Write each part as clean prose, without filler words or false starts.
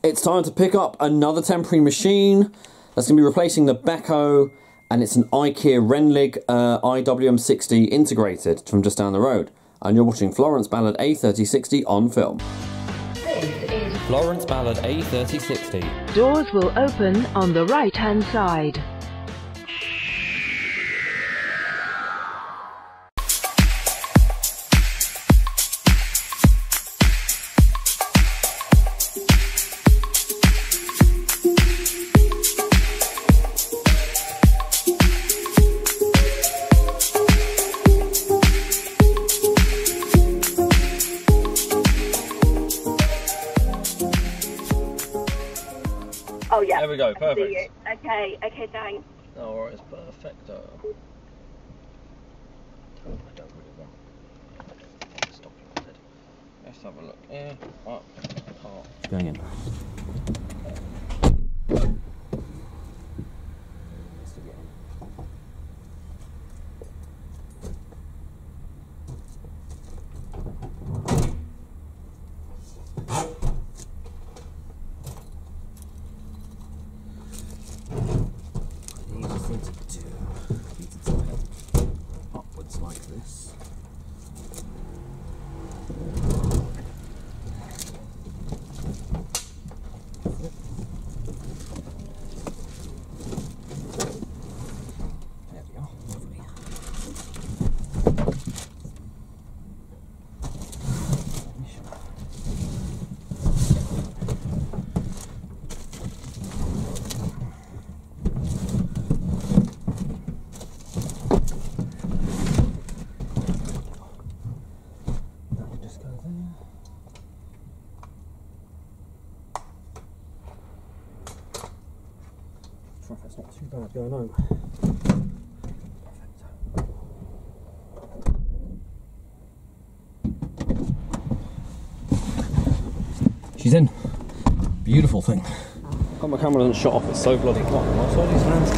It's time to pick up another temporary machine that's going to be replacing the Beko, and it's an IKEA RENLIG IWM60 integrated from just down the road. And you're watching Florence Ballard A3060 on film. This is Florence Ballard A3060. Doors will open on the right-hand side. Oh yeah. There we go, perfect. Okay, thanks. Alright, it's perfect. I don't really want. Stop it. Let's have a look. Up, apart. Going in. Upwards like this. There we are, lovely. Traffic's not too bad going home. Perfect. She's in. Beautiful thing. Got my camera and shut off, it's so bloody hot. What's all these fans?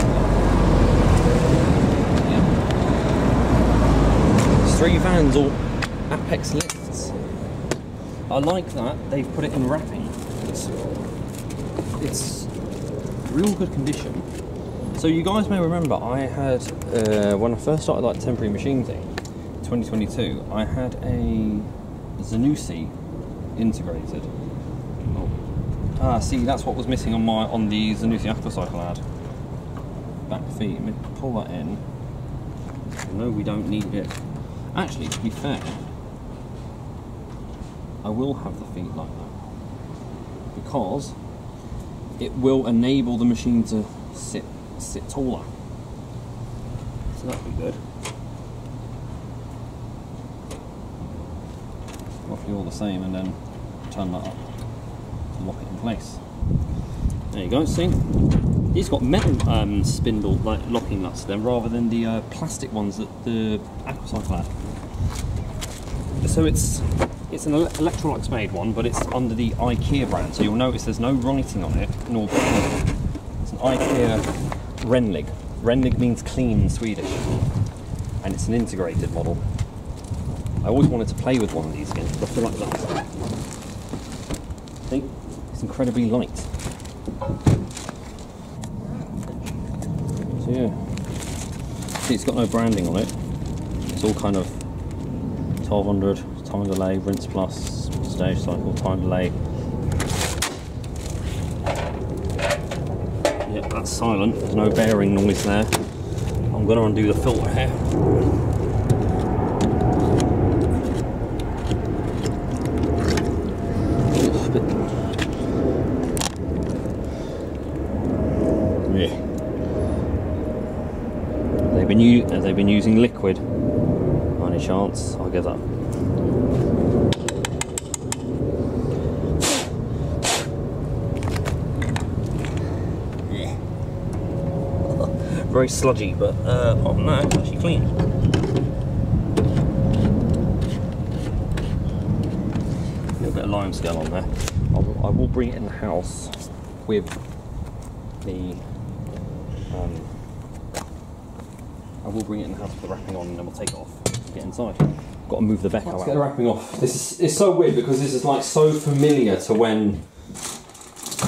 There's 3 fans, all Apex lifts. I like that they've put it in wrapping. It's real good condition. So you guys may remember I had, when I first started like temporary machine thing, 2022, I had a Zanussi integrated. See, that's what was missing on the Zanussi Aquacycle ad. Back feet. Let me pull that in. No, we don't need it. Actually, to be fair, I will have the feet like that because it will enable the machine to sit taller. So that'll be good. Roughly all the same, and then turn that up to lock it in place. There you go, see? These got metal spindle like locking nuts then, rather than the plastic ones that the Aquacycle had. So it's an Electrolux made one, but it's under the IKEA brand, so you'll notice there's no writing on it, nor it's an IKEA RENLIG. RENLIG means clean in Swedish, and it's an integrated model. I always wanted to play with one of these again, but I feel like that. See? It's incredibly light. So yeah, see, it's got no branding on it. It's all kind of 1200, time delay, rinse plus, stage cycle, time delay. Yep, that's silent, there's no bearing noise there. I'm going to undo the filter here. Yeah. Have they been using liquid? Any chance? I'll give that. Yeah. Very sludgy, but apart from that, it's actually clean. A little bit of limescale on there. I will bring it in the house with the. I will bring it in the house with the wrapping on, and then we'll take it off. Get inside. Got to move the Beko out. Let's get the wrapping off. This is, it's so weird because this is like so familiar to when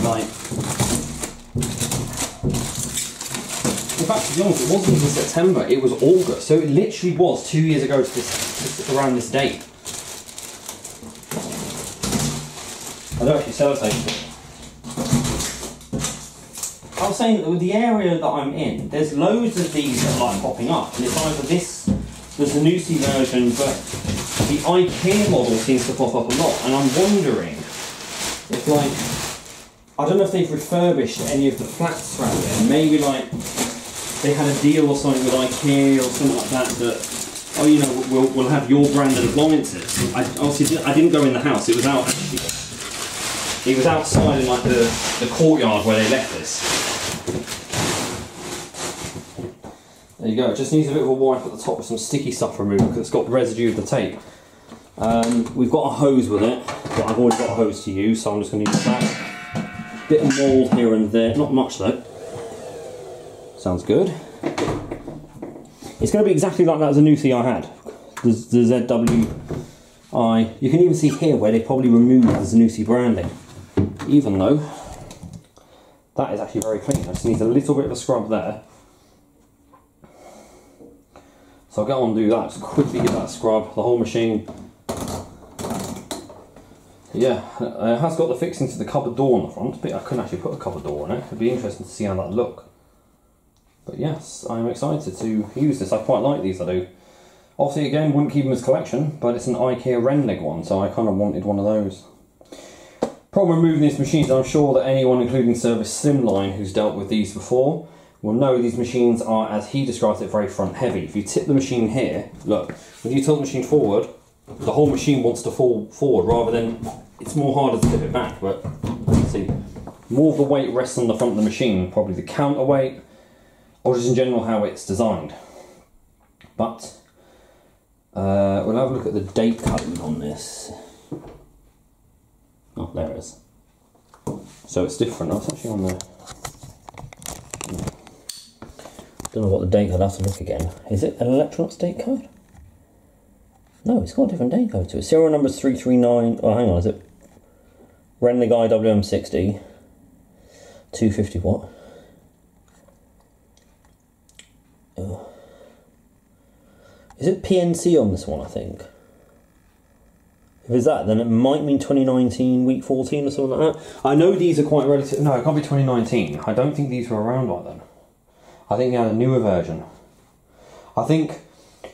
like... In fact, to be honest, it wasn't even September, it was August, so it literally was 2 years ago to around this date. I don't actually sellotape it. I was saying that with the area that I'm in, there's loads of these that are like popping up, and it's either this, there's the Nusi version, but the IKEA model seems to pop up a lot, and I'm wondering if, like, I don't know if they've refurbished any of the flats around there, maybe like they had a deal or something with IKEA or something like that, that, oh, you know, we'll have your branded appliances. I didn't go in the house, it was out actually. It was outside in like the courtyard where they left this. There you go, it just needs a bit of a wipe at the top with some sticky stuff removed because it's got the residue of the tape. We've got a hose with it, but I've already got a hose to use, so I'm just going to use that. Bit of mould here and there, not much though. Sounds good. It's going to be exactly like that Zanussi I had. The ZWI. You can even see here where they probably removed the Zanussi branding. Even though that is actually very clean. I just need a little bit of a scrub there. So I'll get on and do that, just quickly give that a scrub, the whole machine. Yeah, it has got the fixing to the cupboard door on the front, but I couldn't actually put a cupboard door on it. It'd be interesting to see how that look. But yes, I'm excited to use this. I quite like these, I do. Obviously, again, wouldn't keep them as collection, but it's an IKEA RENLIG one, so I kind of wanted one of those. Problem with moving these machines, I'm sure that anyone, including Service Slimline, who's dealt with these before, will know these machines are, as he describes it, very front heavy. If you tip the machine here, look, when you tilt the machine forward, the whole machine wants to fall forward rather than, it's more harder to tip it back, but let's see. More of the weight rests on the front of the machine, probably the counterweight, or just in general how it's designed. But we'll have a look at the date code on this. Oh, there it is. So it's different. That's actually on there. Don't know what the date code. I have to look again. Is it an Electrolux date code? No, it's got a different date code to it. Serial number is 339. Oh, hang on. Is it RENLIG IWM60? 250 watt. Oh. Is it PNC on this one? I think. If it's that, then it might mean 2019 week 14 or something like that. I know these are quite relative. No, it can't be 2019. I don't think these were around like then. I think they had a newer version. I think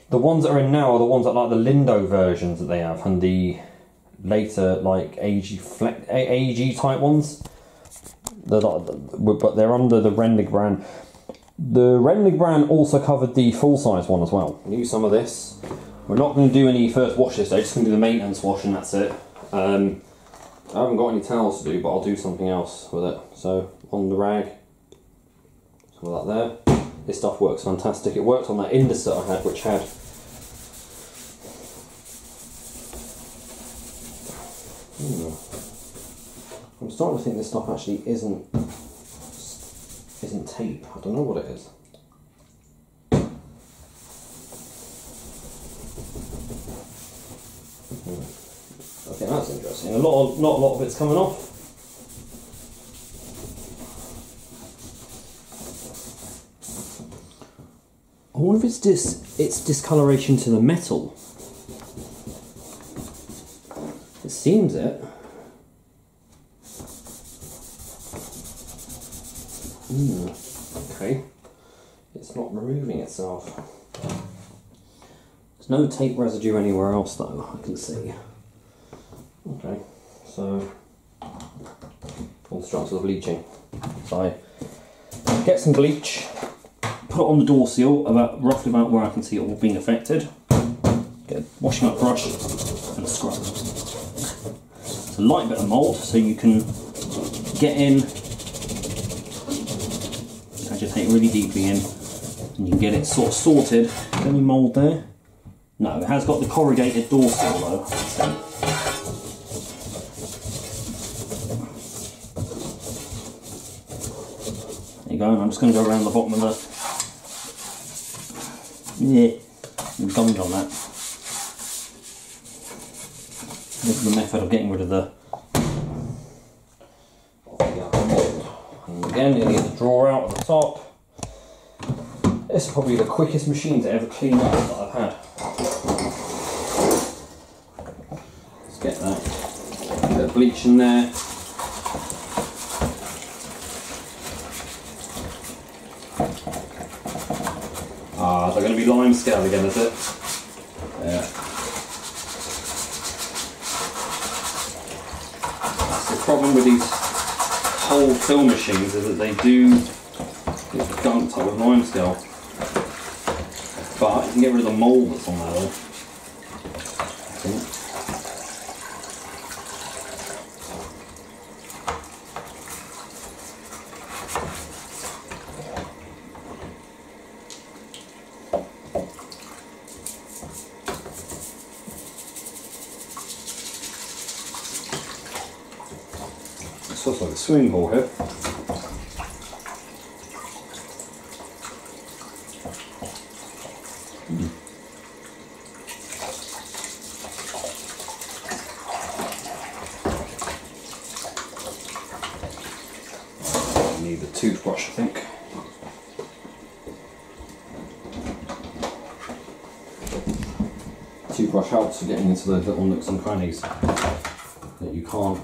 the ones that are in now are the ones that like the Lindo versions that they have, and the later like AG type ones. They're not, but they're under the RENLIG brand. The RENLIG brand also covered the full size one as well. Use some of this. We're not going to do any first wash this day, just going to do the maintenance wash and that's it. I haven't got any towels to do, but I'll do something else with it. So, on the rag, some of that there. This stuff works fantastic. It worked on that Indus that I had, which had... I'm starting to think this stuff actually isn't tape. I don't know what it is. Okay, that's interesting. Not a lot of it's coming off. I wonder if it's discoloration to the metal. It seems it. Okay. It's not removing itself. There's no tape residue anywhere else though, I can see. Okay, so all the structures of bleaching. So I get some bleach, put it on the door seal roughly about where I can see it all being affected. Get a washing up brush and a scrub. It's a light bit of mould, so you can get in, agitate really deeply in, and you can get it sort of sorted. Any mould there? No, it has got the corrugated door seal though. There you go, and I'm just going to go around the bottom of the... Yeah, I'm gummed on that. This is the method of getting rid of the... And again, you get the drawer out at the top. This is probably the quickest machine to ever clean up that I've had. Let's get that. A bit of bleach in there. Ah, they're going to be lime scale again, is it? Yeah. That's the problem with these whole fill machines, is that they do get gunked up with lime scale. But you can get rid of the mould that's on there though. I think. This looks like a swimming pool here. Need the toothbrush, I think. Toothbrush helps for getting into those little nooks and crannies that you can't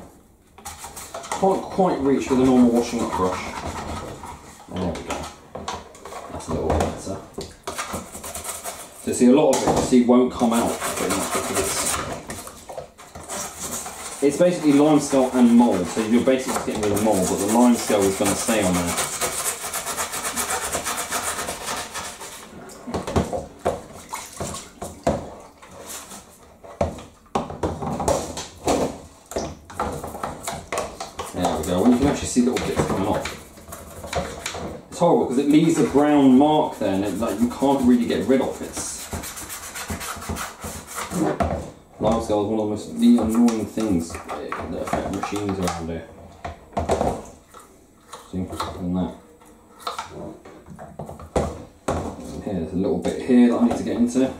quite reach with a normal washing up brush. There we go. That's a little bit better. So see, a lot of it, see, won't come out pretty much because it's basically limescale and mould, so you're basically just getting rid of the mould, but the limescale is going to stay on there. There we go, when you can actually see little bits coming off. It's horrible because it leaves a brown mark there and like, you can't really get rid of it. Limescale is one of the most annoying things that affect machines around here. See, and that. And here's a little bit here that I need to get into.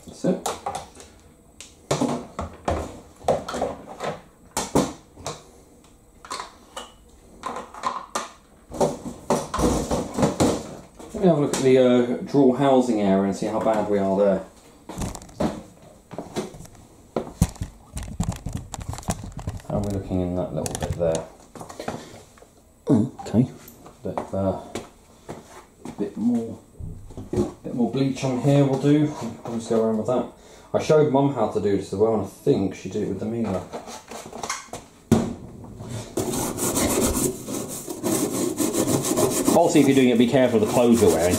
That's it. Let me have a look at the drawer housing area and see how bad we are there. How are we looking in that little bit there? Okay, bit more bleach on here will do. I'll just go around with that. I showed Mum how to do this as well, and I think she did it with the Miele. Obviously, if you're doing it, be careful of the clothes you're wearing.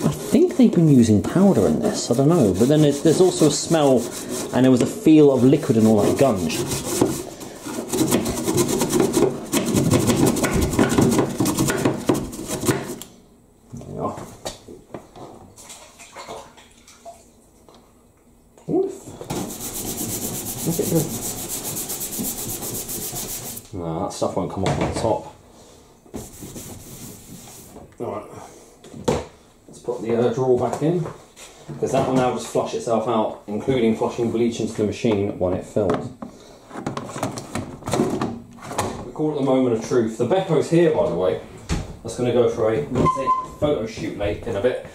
I think they've been using powder in this, I don't know, but then there's also a smell and there was a feel of liquid and all that gunge. There we are. Look at this. No, that stuff won't come off on the top. Alright. Let's put the drawer back in, because that will now just flush itself out, including flushing bleach into the machine when it fills. We call it the moment of truth. The Beko's here, by the way. That's going to go for a photo shoot late in a bit.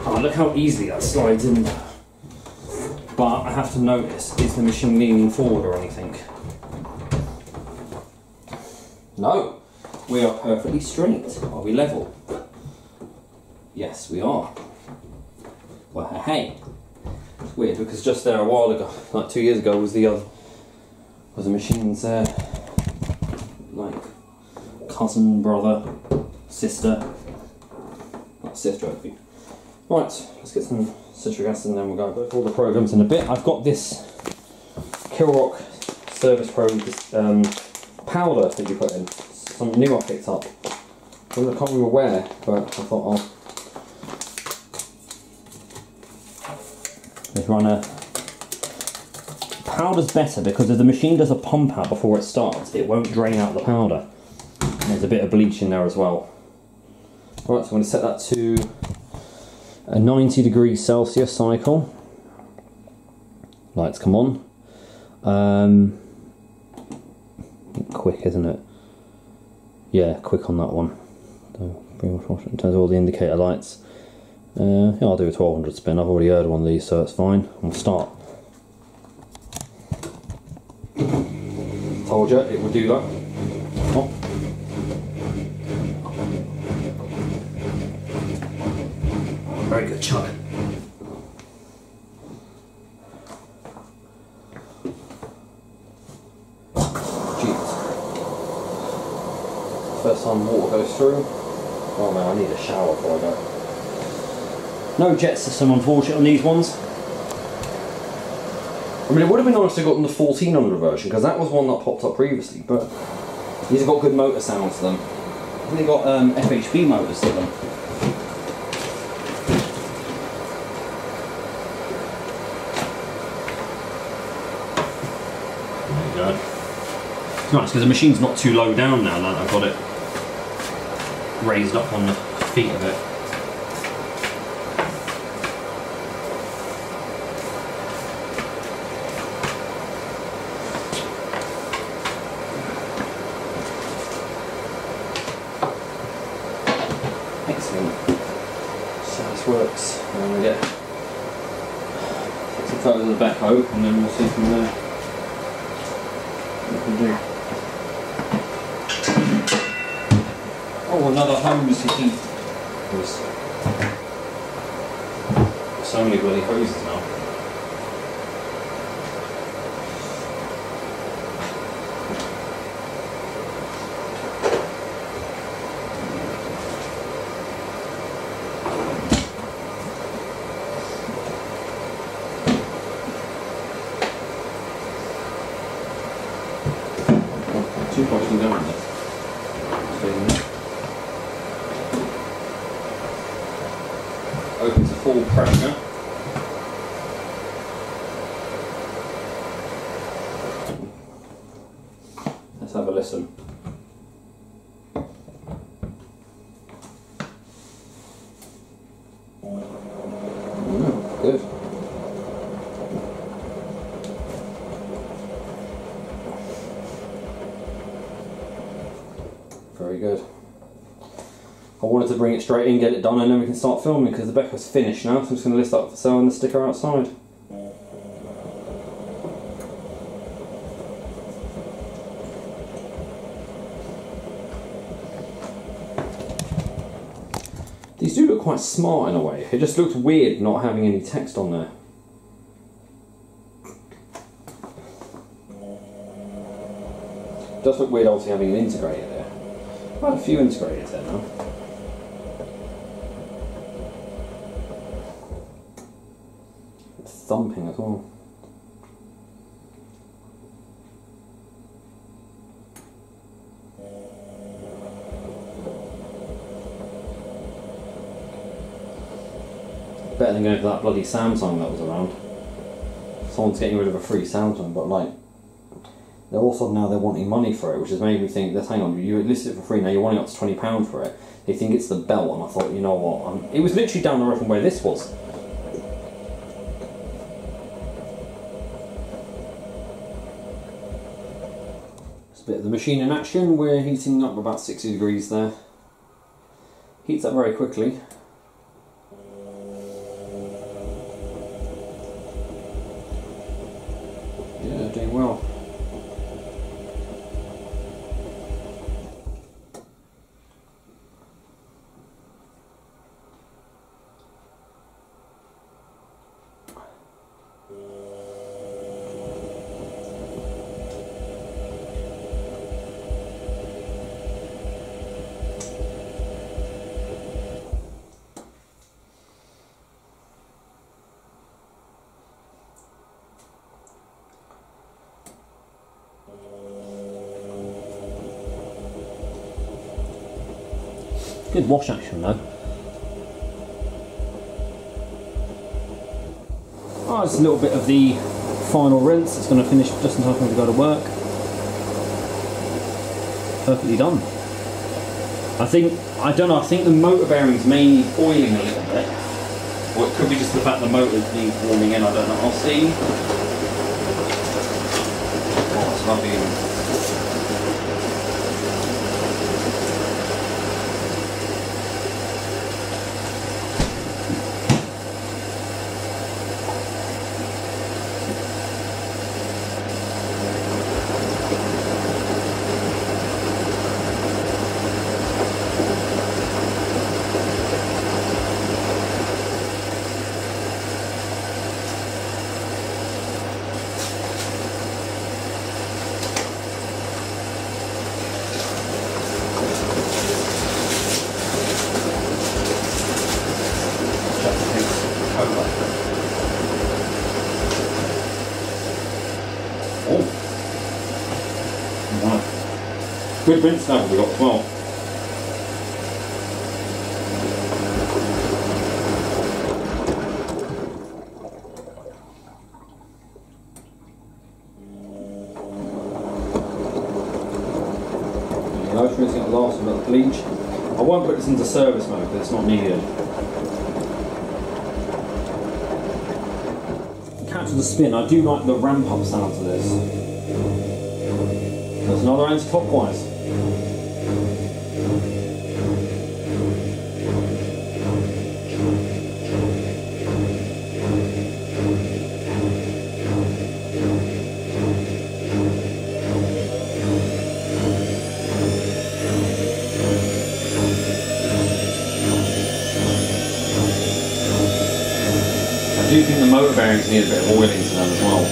Oh, look how easily that slides in there. But I have to notice, is the machine leaning forward or anything? No, we are perfectly straight. Are we level? Yes, we are. Well, hey, it's weird because just there a while ago, like 2 years ago, was the machine's like cousin, brother, sister, like sift everything. Right, let's get some citric acid and then we'll go through all the programs in a bit. I've got this Kilrock Service Pro powder that you put in. Something new I picked up. I can't remember where, but I thought let's run a... Powder's better because if the machine does a pump out before it starts, it won't drain out the powder. And there's a bit of bleach in there as well. Right, so I'm going to set that to a 90 degrees Celsius cycle. Lights come on. Quick, isn't it? Yeah, quick on that one. Pretty much watch it in terms of all the indicator lights. Yeah, I'll do a 1200 spin. I've already heard one of these, so it's fine. We'll start. Told you it would do that. Oh. Very good chug. Jeez. First time water goes through. Oh man, I need a shower before I go. No jet system unfortunately on these ones. I mean, it would have been nice to have gotten the 1400 version because that was one that popped up previously, but these have got good motor sounds to them. I think they've got FHB motors to them. There you go. It's nice because the machine's not too low down now that I've got it raised up on the feet of it. Excellent. So this works. And then we get some photos of the Beko and then we'll see from there what we can do. Oh, another hose to heat. There's so many bloody hoses now. Two questions down there. Open to full pressure. Let's have a listen. Good. Very good. I wanted to bring it straight in, get it done, and then we can start filming because the Beko's finished now, so I'm just going to list that for sale and the sticker outside. These do look quite smart in a way. It just looks weird not having any text on there. It does look weird obviously having an integrator there. I've had a few integrators there now. It's thumping as well. Better than going for that bloody Samsung that was around. Someone's getting rid of a free Samsung, but like, they're also now they're wanting money for it, which has made me think, let's hang on, you listed it for free, now you're wanting up to £20 for it. They think it's the belt, and I thought, you know what, it was literally down the road from where this was. It's a bit of the machine in action. We're heating up about 60 degrees there. Heats up very quickly. Yeah, doing well. Good wash action though. Oh, it's a little bit of the final rinse. It's going to finish just in time for me to go to work. Perfectly done. I think the motor bearings may need oiling a little bit. Or it could be just the fact the motor needs warming in, I don't know. I'll see. Oh, it's lovely. Good rinse level we got as well. There you go, rinsing it last with the bleach. I won't put this into service mode because it's not needed. Capture the spin. I do like the ramp up sound to this. There's another anti-clockwise. I do think the motor bearings need a bit of oiling to them as well.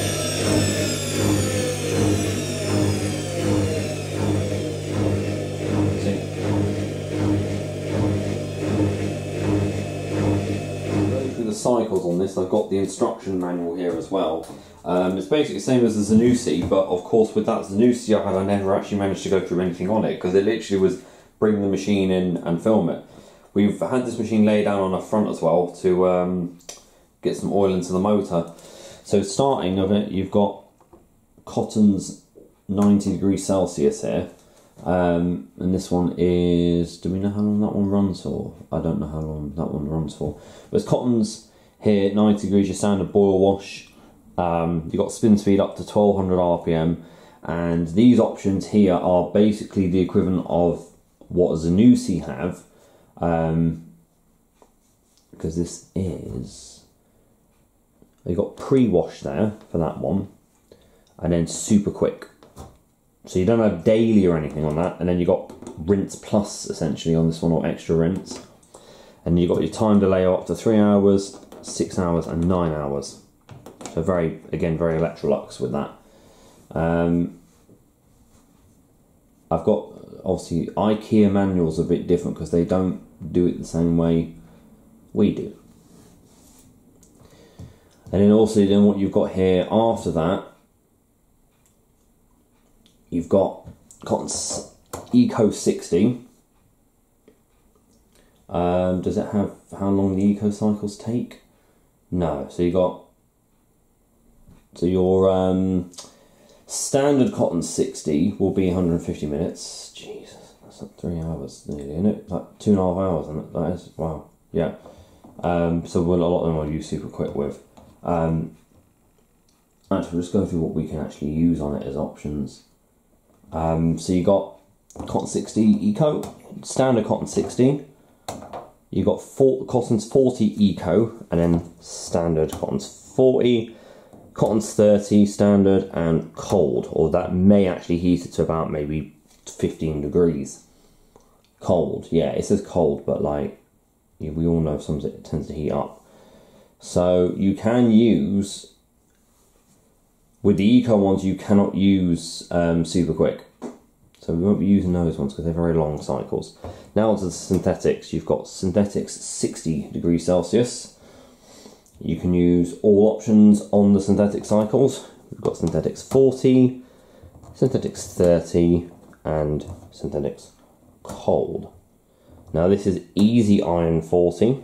Cycles on this, I've got the instruction manual here as well. It's basically the same as the Zanussi, but of course with that Zanussi I never actually managed to go through anything on it because it literally was bring the machine in and film it. We've had this machine laid down on the front as well to get some oil into the motor. So starting of it, you've got cotton's 90 degrees Celsius here. And this one is, do we know how long that one runs for? I don't know how long that one runs for. But it's cotton's here, 90 degrees, your standard boil wash. You've got spin speed up to 1200 RPM. And these options here are basically the equivalent of what a Zanussi have. Because this is, you've got pre-wash there for that one. And then super quick. So you don't have daily or anything on that, and then you've got rinse plus essentially on this one, or extra rinse. And you've got your time delay up to 3 hours, 6 hours and 9 hours. So very, again, very Electrolux with that. I've got, obviously, IKEA manuals a bit different because they don't do it the same way we do. And then also then what you've got here after that, you've got Cotton's Eco60. Does it have how long the eco cycles take? No. So you got, so your standard Cotton 60 will be 150 minutes. Jesus, that's like 3 hours nearly, isn't it? Like 2.5 hours, isn't it? That is, wow. Yeah. So a lot of them I'll use super quick with. Actually, we'll just go through what we can actually use on it as options. So you got Cotton 60 Eco, standard Cotton 60. You got Cotton's 40 Eco, and then standard Cotton's 40, Cotton's 30 standard, and cold. Or that may actually heat it to about maybe 15 degrees. Cold, yeah, it says cold, but like we all know sometimes it tends to heat up. So you can use, with the Eco ones, you cannot use super quick. So we won't be using those ones because they're very long cycles. Now onto the synthetics. You've got synthetics 60 degrees Celsius. You can use all options on the synthetic cycles. We've got synthetics 40, synthetics 30, and synthetics cold. Now this is Easy Iron 40.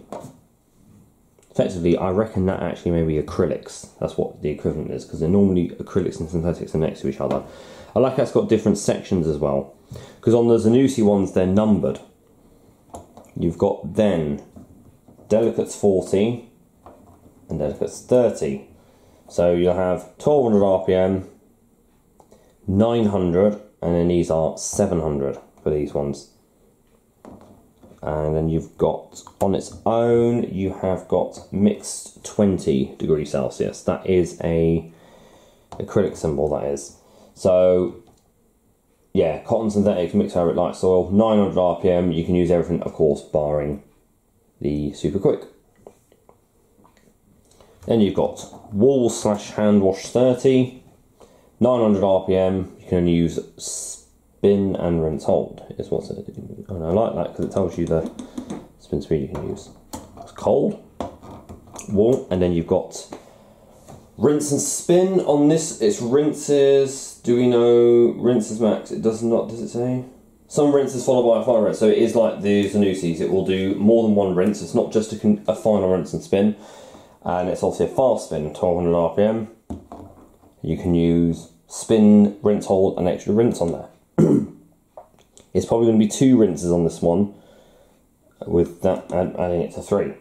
Effectively, I reckon that actually may be acrylics. That's what the equivalent is, because they're normally acrylics and synthetics are next to each other. I like how it's got different sections as well, because on the Zanussi ones they're numbered. You've got then Delicates 40 and Delicates 30. So you'll have 1200 RPM, 900, and then these are 700 for these ones. And then you've got, on its own, you have got mixed 20 degrees Celsius. That is a acrylic symbol, that is. So, yeah, cotton synthetics, mixed fabric, light soil, 900 RPM. You can use everything, of course, barring the super quick. Then you've got wool / hand wash 30, 900 RPM. You can only use spin and rinse hold is what's it. And I like that because it tells you the spin speed you can use. It's cold, wool, and then you've got rinse and spin on this. It's rinses. Do we know rinses max? It does not. Does it say? Some rinses followed by a final rinse. So it is like the Zanussis. It will do more than one rinse. It's not just a final rinse and spin. And it's also a fast spin, 1200 RPM. You can use spin, rinse, hold, and extra rinse on there. It's probably going to be 2 rinses on this one, with that adding it to 3.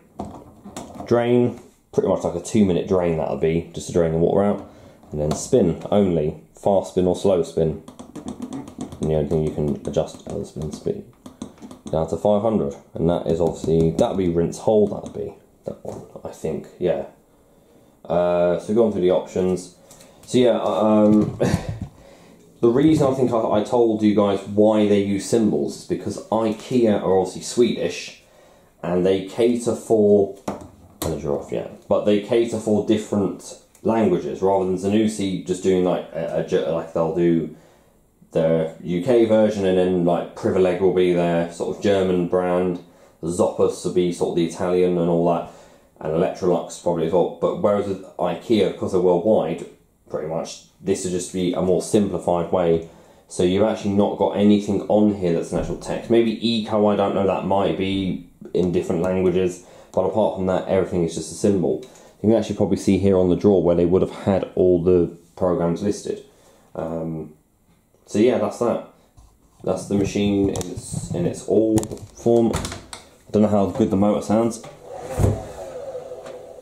Drain, pretty much like a 2-minute drain that'll be, just to drain the water out. And then spin only, fast spin or slow spin. And the only thing you can adjust is the spin speed. Down to 500, and that is obviously, that'll be rinse hold, that'll be that one, I think, yeah. So we've gone through the options. So yeah, the reason I think I told you guys why they use symbols is because IKEA are obviously Swedish, and they cater for, but they cater for different languages rather than Zanussi just doing like like they'll do their UK version, and then like Privileg will be their sort of German brand, Zoppus will be sort of the Italian and all that, and Electrolux probably as well. But whereas with IKEA, because they're worldwide, pretty much, this would just be a more simplified way. So you've actually not got anything on here that's an actual text. Maybe eco, I don't know, that might be in different languages, but apart from that, everything is just a symbol. You can actually probably see here on the drawer where they would have had all the programs listed. So yeah, that's that. That's the machine in its all form. I don't know how good the motor sounds.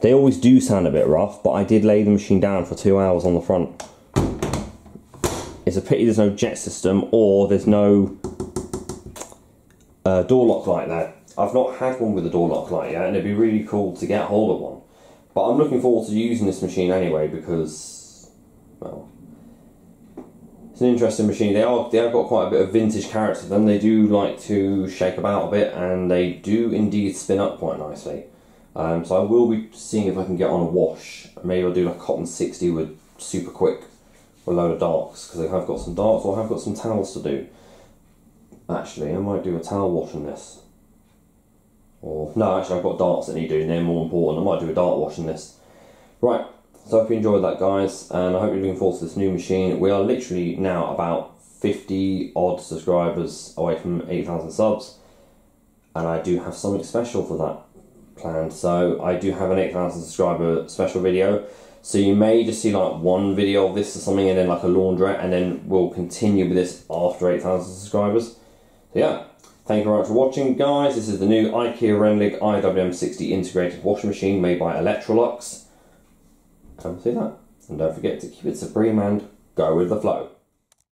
They always do sound a bit rough, but I did lay the machine down for 2 hours on the front. It's a pity there's no jet system, or there's no door lock light there. I've not had one with a door lock light yet, and it'd be really cool to get hold of one. But I'm looking forward to using this machine anyway, because, well, it's an interesting machine. They have got quite a bit of vintage character to them. They do like to shake about a bit, and they do indeed spin up quite nicely. So I will be seeing if I can get on a wash. Maybe I'll do like cotton 60 with super quick with a load of darks, because I have got some darks, or I have got some towels to do. Actually, I might do a towel wash on this. Or, no, actually I've got darts that need doing, they're more important. I might do a dart wash on this. Right, so I hope you enjoyed that, guys, and I hope you're looking forward to this new machine. We are literally now about 50 odd subscribers away from 8,000 subs, and I do have something special for that planned. So I do have an 8,000 subscriber special video, so you may just see like one video of this or something, and then like a laundrette, and then we'll continue with this after 8,000 subscribers. So yeah, thank you very much for watching, guys. This is the new IKEA RENLIG IWM60 integrated washing machine made by Electrolux. Come see that, and don't forget to keep it supreme and go with the flow.